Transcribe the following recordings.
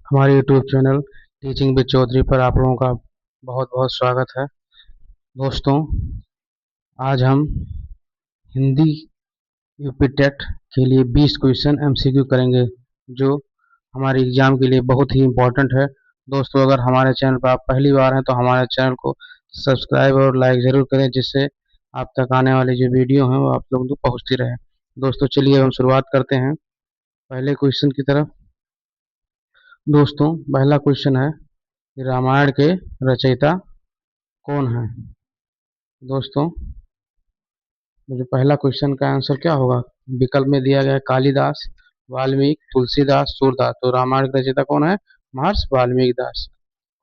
हमारे YouTube channel teaching with Chaudhary पर आप लोगों का बहुत बहुत स्वागत है। दोस्तों, आज हम हिंदी यूपी टेट के लिए 20 क्वेश्चन एमसीक्यू करेंगे, जो हमारे एग्जाम के लिए बहुत ही इम्पोर्टेंट है। दोस्तों, अगर हमारे चैनल पर आप पहली बार हैं तो हमारे चैनल को सब्सक्राइब और लाइक ज़रूर करें, जिससे आप तक आने वाली जो वीडियो हैं वो आप लोगों तक पहुँचती रहे। दोस्तों, चलिए हम शुरुआत करते हैं पहले क्वेश्चन की तरफ। दोस्तों, पहला क्वेश्चन है, रामायण के रचयिता कौन है? दोस्तों, मुझे पहला क्वेश्चन का आंसर क्या होगा? विकल्प में दिया गया है कालिदास, वाल्मीकि, तुलसीदास, सूरदास। तो रामायण का रचयिता कौन है? महर्षि वाल्मीकि दास।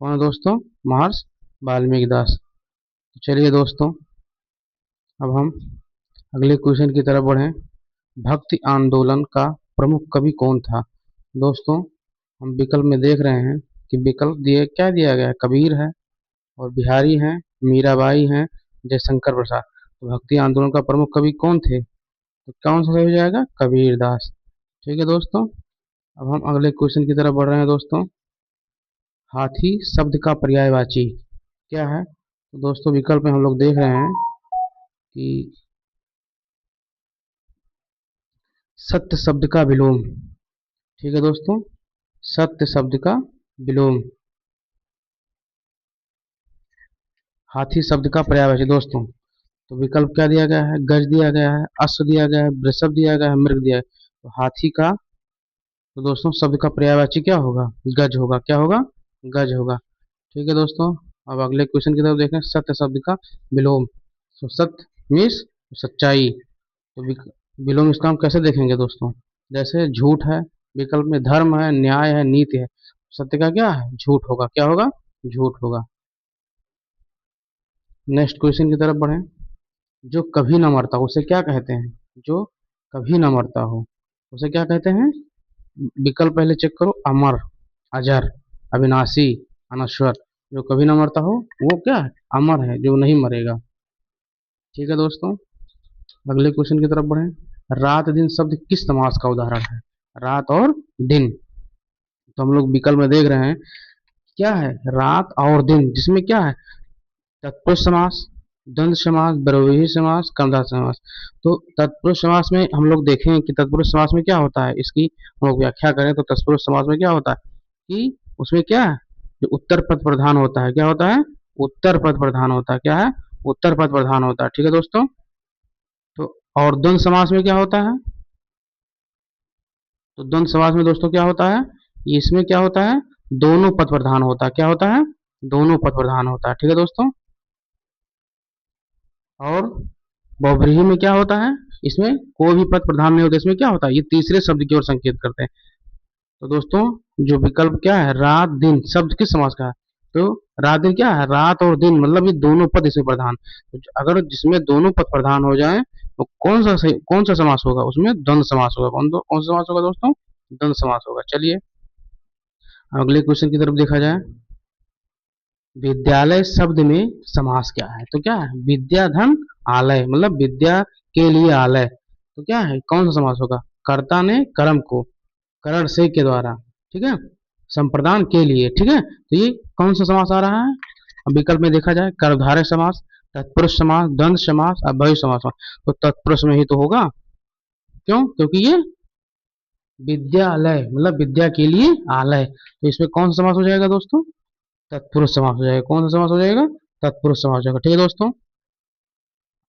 कौन है दोस्तों? महर्षि वाल्मीकि दास। तो चलिए दोस्तों, अब हम अगले क्वेश्चन की तरफ बढ़ें। भक्ति आंदोलन का प्रमुख कवि कौन था? दोस्तों, हम विकल्प में देख रहे हैं कि विकल्प दिए क्या दिया गया है? कबीर है, और बिहारी हैं, मीराबाई हैं, जयशंकर प्रसाद। तो भक्ति आंदोलन का प्रमुख कवि कौन थे? तो कौन सा हो जाएगा? कबीर दास। ठीक है दोस्तों, अब हम अगले क्वेश्चन की तरफ बढ़ रहे हैं। दोस्तों, हाथी शब्द का पर्यायवाची क्या है? तो दोस्तों, विकल्प में हम लोग देख रहे हैं कि सत्य शब्द का विलोम। ठीक है दोस्तों, सत्य शब्द का विलोम हाथी शब्द का पर्यायवाची। दोस्तों, तो विकल्प क्या दिया गया है? गज दिया गया है, अश्व दिया गया है, वृषभ दिया गया है, मृग दिया है। तो हाथी का, तो दोस्तों शब्द का पर्यायवाची क्या होगा? गज होगा। क्या होगा? गज होगा। ठीक है दोस्तों, अब अगले क्वेश्चन की तरफ देखें। सत्य शब्द का विलोम। तो सत्य मीन्स सच्चाई। तो विलोम इसका हम कैसे देखेंगे दोस्तों? जैसे झूठ है, विकल्प में धर्म है, न्याय है, नीति है। सत्य का क्या है? झूठ होगा। क्या होगा? झूठ होगा। नेक्स्ट क्वेश्चन की तरफ बढ़ें। जो कभी न मरता हो उसे क्या कहते हैं? जो कभी न मरता हो उसे क्या कहते हैं? विकल्प पहले चेक करो। अमर, अजर, अविनाशी, अनश्वर। जो कभी न मरता हो वो क्या है? अमर है, जो नहीं मरेगा। ठीक है दोस्तों, अगले क्वेश्चन की तरफ बढ़ें। रात दिन शब्द किस समास का उदाहरण है? रात और दिन। तो हम लोग विकल्प में देख रहे हैं क्या है? रात और दिन, जिसमें क्या है? तत्पुरुष समास, द्वंद्व समास, बहुव्रीहि समास, कर्मधारय समास। तो तत्पुरुष समास में हम लोग देखें कि तत्पुरुष समास में क्या होता है, इसकी हम लोग व्याख्या करें तो तत्पुरुष समास में क्या होता है कि उसमें क्या है? जो उत्तर पद प्रधान होता है, क्या होता है? उत्तर पद प्रधान होता है। क्या है? उत्तर पद प्रधान होता है। ठीक है दोस्तों, तो और द्वंद्व समास में क्या होता है? तो द्वंद्व समास में दोस्तों क्या होता है? इसमें क्या होता है? दोनों पद प्रधान होता है। क्या होता है? दोनों पद प्रधान होता है। ठीक है दोस्तों, और बहुव्रीहि में क्या होता है? इसमें कोई भी पद प्रधान नहीं होता। इसमें क्या होता है? ये तीसरे शब्द की ओर संकेत करते हैं। तो दोस्तों, जो विकल्प क्या है? रात दिन शब्द किस समास का है? तो रात दिन क्या है? रात और दिन, मतलब ये दोनों पद इसमें प्रधान। तो अगर जिसमें दोनों पद प्रधान हो जाए तो कौन सा समास होगा? उसमें द्वंद्व समास होगा। कौन सा समास होगा दोस्तों? द्वंद्व समास होगा। चलिए अगले क्वेश्चन की तरफ देखा जाए। विद्यालय शब्द में समास क्या है? तो क्या है? विद्या धन आलय, मतलब विद्या के लिए आलय। तो क्या है? कौन सा समास होगा? कर्ता ने कर्म को करण से के द्वारा, ठीक है, संप्रदान के लिए। ठीक है, तो ये कौन सा समास आ रहा है? अब विकल्प में देखा जाए, कर्मधारय समास, तत्पुरुष समास, द्वंद्व समास, अव्ययी समास। तो तत्पुरुष में ही तो होगा। क्यों? क्योंकि ये विद्यालय, मतलब विद्या के लिए आलय। तो इसमें कौन सा समास हो जाएगा दोस्तों? तत्पुरुष समास हो जाएगा। कौन सा समास हो जाएगा? तत्पुरुष समास हो जाएगा। ठीक है दोस्तों,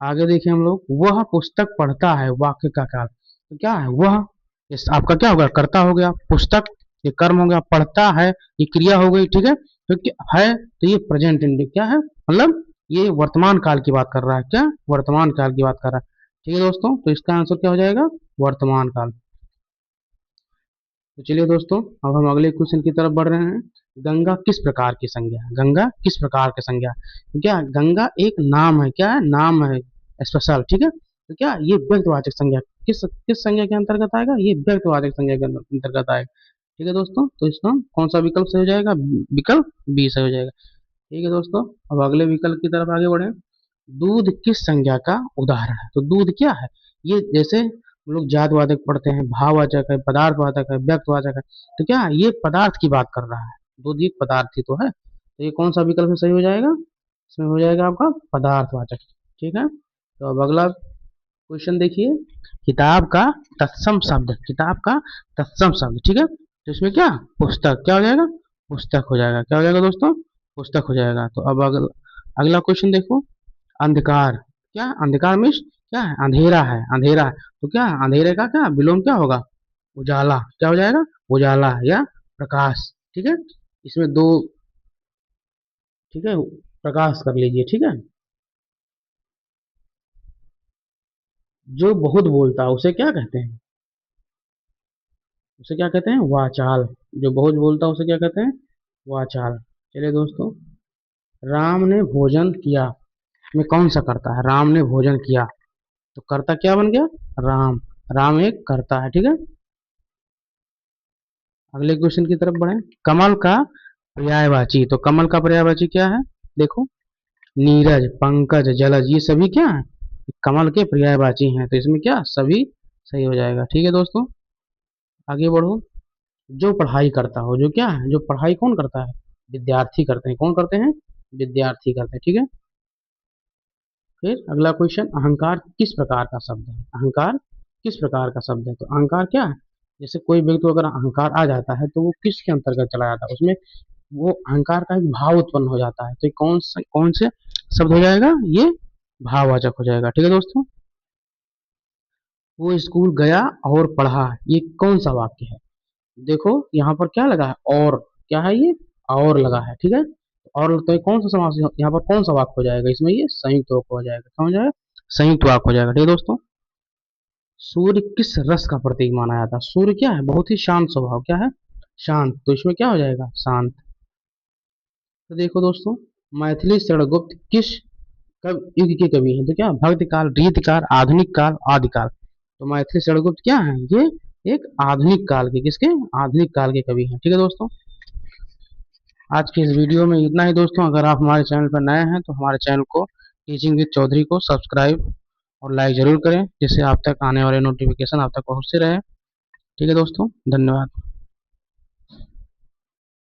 आगे देखिए हम लोग। वह पुस्तक पढ़ता है, वाक्य का काल। तो क्या है वह? इस आपका क्या होगा? कर्ता हो गया। पुस्तक ये कर्म हो गया। पढ़ता है ये क्रिया हो गई। ठीक है, तो क्या है? तो ये प्रेजेंट इंडिया क्या है? मतलब ये वर्तमान काल की बात कर रहा है। क्या? वर्तमान काल की बात कर रहा है। ठीक है दोस्तों, तो इसका आंसर क्या हो जाएगा? वर्तमान काल। तो चलिए दोस्तों, अब हम अगले क्वेश्चन की तरफ बढ़ रहे हैं। गंगा किस प्रकार की संज्ञा है? गंगा किस प्रकार की संज्ञा है? क्या गंगा एक नाम है? क्या है? नाम है स्पेशल। ठीक है, तो क्या ये व्यक्तिवाचक संज्ञा किस किस संज्ञा के अंतर्गत आएगा? ये व्यक्तिवाचक संज्ञा के अंतर्गत आएगा। ठीक है दोस्तों, तो इसका कौन सा विकल्प से हो जाएगा? विकल्प बी से हो जाएगा। ठीक है दोस्तों, अब अगले विकल्प की तरफ आगे बढ़े। दूध किस संज्ञा का उदाहरण है? तो दूध क्या है? ये जैसे हम लोग जातवाचक पढ़ते हैं, भाववाचक है, पदार्थवाचक है, व्यक्तवाचक है। तो क्या ये पदार्थ की बात कर रहा है, दूध एक पदार्थ ही तो है, तो ये कौन सा विकल्प में सही हो जाएगा, इसमें हो जाएगा आपका पदार्थवाचक। ठीक है, तो अब अगला क्वेश्चन देखिए, किताब का तत्सम शब्द, किताब का तत्सम शब्द, ठीक है, तो इसमें क्या पुस्तक क्या हो जाएगा, पुस्तक हो जाएगा, क्या हो जाएगा दोस्तों, पुस्तक हो जाएगा। तो अब अगला अगला क्वेश्चन देखो, अंधकार, क्या अंधकार में क्या है, अंधेरा है, अंधेरा है, तो क्या अंधेरे का क्या विलोम क्या होगा, उजाला, क्या हो जाएगा, उजाला या प्रकाश। ठीक है, इसमें दो, ठीक है, प्रकाश कर लीजिए। ठीक है, जो बहुत बोलता है उसे क्या कहते हैं, उसे क्या कहते हैं, वाचाल। जो बहुत बोलता है उसे क्या कहते हैं, वाचाल। चलिए दोस्तों, राम ने भोजन किया में कौन सा करता है, राम ने भोजन किया, तो कर्ता क्या बन गया, राम, राम एक कर्ता है। ठीक है, अगले क्वेश्चन की तरफ बढ़े, कमल का पर्यायवाची, तो कमल का पर्यायवाची क्या है, देखो, नीरज, पंकज, जलज, ये सभी क्या है, कमल के पर्यायवाची हैं, तो इसमें क्या सभी सही हो जाएगा। ठीक है दोस्तों, आगे बढ़ो, जो पढ़ाई करता हो, जो क्या है, जो पढ़ाई कौन करता है, विद्यार्थी करते हैं, कौन करते हैं, विद्यार्थी करते हैं। ठीक है, फिर अगला क्वेश्चन, अहंकार किस प्रकार का शब्द है, अहंकार किस प्रकार का शब्द है, तो अहंकार क्या है, जैसे कोई व्यक्ति को अगर अहंकार आ जाता है तो वो किसके अंतर्गत चला जाता है, उसमें वो अहंकार का एक भाव उत्पन्न हो जाता है, तो ये कौन से शब्द हो जाएगा, ये भाववाचक हो जाएगा। ठीक है दोस्तों, वो स्कूल गया और पढ़ा, ये कौन सा वाक्य है, देखो यहाँ पर क्या लगा है, और क्या है ये, और लगा है। ठीक है, और तो ये कौन सा समास, यहाँ पर कौन सा वाक्य हो जाएगा, इसमें ये संयुक्त वाक्य हो जाएगा, क्या हो जाएगा, संयुक्त वाक्य हो जाएगा। ठीक है दोस्तों, सूर्य किस रस का प्रतीक माना जाता है, सूर्य क्या है, बहुत ही शांत स्वभाव, क्या है, शांत, तो इसमें क्या हो जाएगा, शांत। तो देखो दोस्तों, मैथिली षड़गुप्त किस कब युग के कवि हैं, तो क्या भक्ति काल, रीति काल, आधुनिक काल, आदिकाल, तो मैथिली षड़गुप्त क्या है, ये एक आधुनिक काल के, किसके, आधुनिक काल के कवि हैं। ठीक है दोस्तों, आज की इस वीडियो में इतना ही दोस्तों, अगर आप हमारे चैनल पर नए हैं तो हमारे चैनल को टीचिंग विद चौधरी को सब्सक्राइब और लाइक जरूर करें, जिससे आप तक आने वाले नोटिफिकेशन आप तक पहुंचते रहे। ठीक है दोस्तों, धन्यवाद।